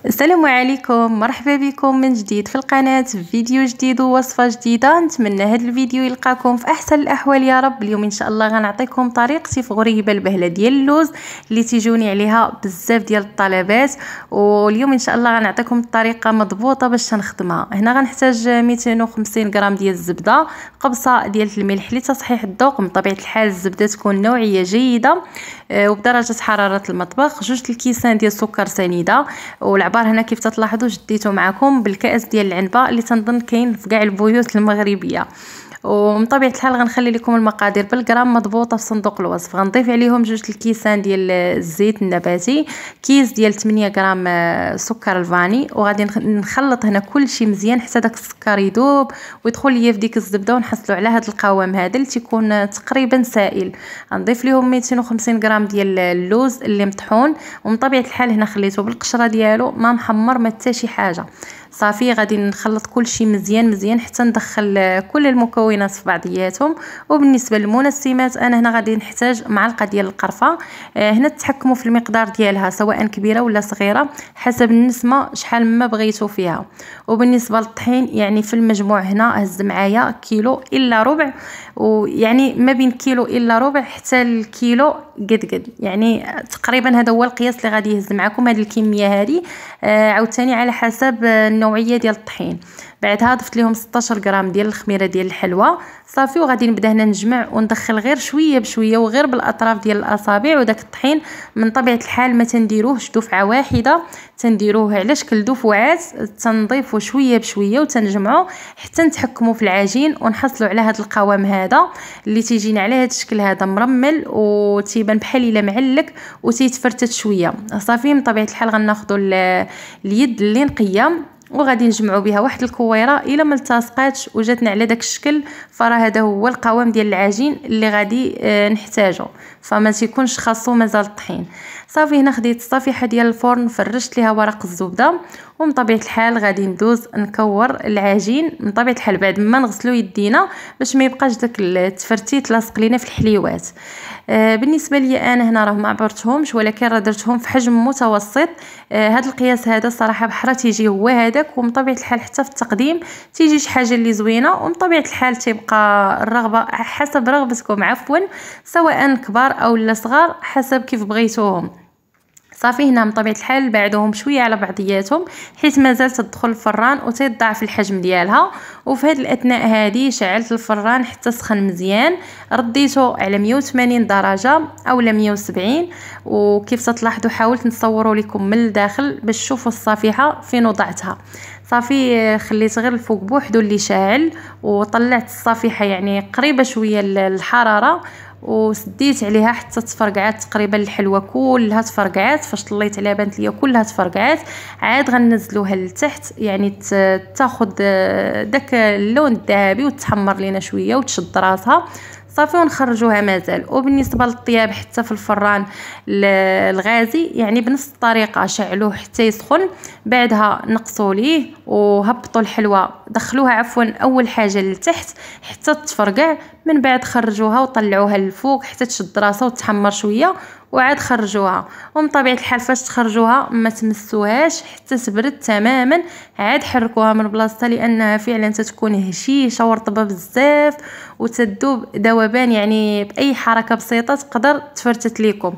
السلام عليكم، مرحبا بكم من جديد في القناة في فيديو جديد ووصفة جديدة. نتمنى هذا الفيديو يلقاكم في احسن الاحوال يا رب. اليوم ان شاء الله غنعطيكم طريقتي في غريبة البهلة ديال اللوز اللي تيجوني عليها بزاف ديال الطلبات، واليوم ان شاء الله غنعطيكم الطريقة مضبوطة باش نخدمها. هنا غنحتاج 250 غرام ديال الزبدة، قبصة ديال الملح لتصحيح الذوق. من طبيعة الحال الزبدة تكون نوعية جيدة وبدرجة حرارة المطبخ. 2 الكيسان ديال السكر سنيدة، والعبار هنا كيف تلاحظوا جديته معكم بالكاس ديال العنبه اللي تنظن كاين في كاع البيوت المغربيه. ومن طبيعه الحال غنخلي لكم المقادير بالغرام مضبوطه في صندوق الوصف. غنضيف عليهم 2 الكيسان ديال الزيت النباتي، كيس ديال 8 غرام سكر الفاني، وغادي نخلط هنا كل شيء مزيان حتى داك السكر يذوب ويدخل ليا في ديك الزبده، ونحصلوا على هذا القوام هذا اللي تيكون تقريبا سائل. غنضيف لهم 250 غرام ديال اللوز اللي مطحون، ومن طبيعه الحال هنا خليته بالقشره ديالو ما محمر ما حتى شي حاجه. صافي غادي نخلط كل شيء مزيان حتى ندخل كل المكونات في بعضياتهم. وبالنسبه للمنسمات انا هنا غادي نحتاج معلقه ديال القرفه، هنا تتحكموا في المقدار ديالها سواء كبيره ولا صغيره حسب النسمه شحال ما بغيتوا فيها. وبالنسبه للطحين يعني في المجموع هنا هز معايا كيلو الا ربع، ويعني ما بين كيلو الا ربع حتى الكيلو قد يعني تقريبا هذا هو القياس اللي غادي يهز معكم هذه الكميه هذه. عاوتاني على حسب النوعيه ديال الطحين. بعدها ضفت لهم 16 غرام ديال الخميره ديال الحلوى. صافي وغادي نبدا هنا نجمع وندخل غير شويه بشويه وغير بالاطراف ديال الاصابع. وداك الطحين من طبيعه الحال ما تنديروهش دفعه واحده، تنديروه على شكل دفعات، تنضيفوا شويه بشويه وتنجمعوا حتى نتحكموا في العجين ونحصلوا على هذا القوام هذا اللي تيجينا على هذا الشكل هذا مرمل وتيبان بحال الا معلك وتيتفرتت شويه. صافي من طبيعه الحال غناخذوا اليد اللي نقيه وغادي نجمعوا بها واحد الكويره الا ما التصقاتش وجاتنا على داك الشكل، فراه هذا هو القوام ديال العجين اللي غادي نحتاجه، فما تيكونش خاصو مازال الطحين. صافي هنا خديت الصفيحه ديال الفرن فرشت ليها ورق الزبده، ومن طبيعه الحال غادي ندوز نكور العجين. من طبيعه الحال بعد ما نغسلوا يدينا باش ما يبقاش داك التفرتيت لاصق لينا في الحليوات. بالنسبه لي انا هنا راه ما عبرتهمش ولكن راه درتهم في حجم متوسط. هذا القياس هذا صراحه بحرا تيجي هو هذاك، ومن طبيعه الحال حتى في التقديم تيجي شي حاجه اللي زوينه. ومن طبيعه الحال تيبقى الرغبه حسب رغبتكم عفوا، سواء كبار او لا صغار حسب كيف بغيتوهم. صافي هنا من طبيعه الحال بعدهم شويه على بعضياتهم حيت مازال تدخل الفران وتضاعف الحجم ديالها. وفي هذه الاثناء هذه شعلت الفران حتى سخن مزيان، رديته على 180 درجه او 170. وكيف تلاحظوا حاولت نصوروا لكم من الداخل باش تشوفوا الصفيحه فين وضعتها. صافي خليت غير الفوق بوحدو اللي شاعل وطلعت الصفيحه يعني قريبه شويه للحراره، وسديت عليها حتى تفرقعات تقريبا الحلوه كلها تفرقعات. فاش طليت عليها بانت ليا كلها تفرقعات. عاد غننزلوها لتحت يعني تاخذ داك اللون الذهبي وتحمر لينا شويه وتشد راسها. صافي ونخرجوها مازال. وبالنسبه للطياب حتى في الفران الغازي يعني بنفس الطريقه شعلوه حتى يسخن، بعدها نقصوا ليه وهبطوا الحلوه، دخلوها عفوا اول حاجه لتحت حتى تفرقع، من بعد خرجوها وطلعوها للفوق حتى تشد راسها وتحمر شويه وعاد خرجوها. ومن طبيعه الحال فاش تخرجوها ما تمسوهاش حتى تبرد تماما، عاد حركوها من بلاصتها لانها فعلا تتكون هشيشه ورطبه بزاف وتذوب ذوبان، يعني باي حركه بسيطه تقدر تفرتت ليكم.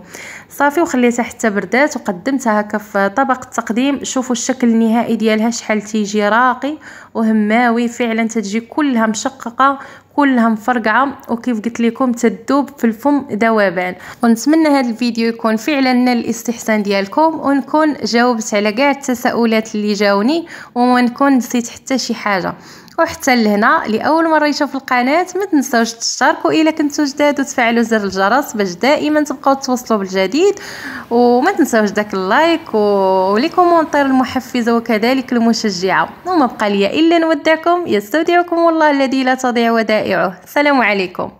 صافي وخليتها حتى بردات وقدمتها هكا في طبق التقديم. شوفوا الشكل النهائي ديالها شحال تيجي راقي وهماوي، فعلا تتجي كلها مشققه كلها مفرقعه وكيف قلت لكم تذوب في الفم ذوبان. ونتمنى هذا الفيديو يكون فعلا نال الاستحسان ديالكم، ونكون جاوبت على كاع التساؤلات اللي جاوني وما نكون نسيت حتى شي حاجه. وحتى لهنا لاول مره يشوف القناه ما تنساوش تشتركوا الا كنتو جداد وتفعلوا زر الجرس باش دائما تبقاو توصلوا بالجديد. وما تنساوش داك اللايك ولي كومونتير المحفزه وكذلك المشجعه. وما بقى لي الا نودعكم، يستودعكم الله الذي لا تضيع ودائعه. السلام عليكم.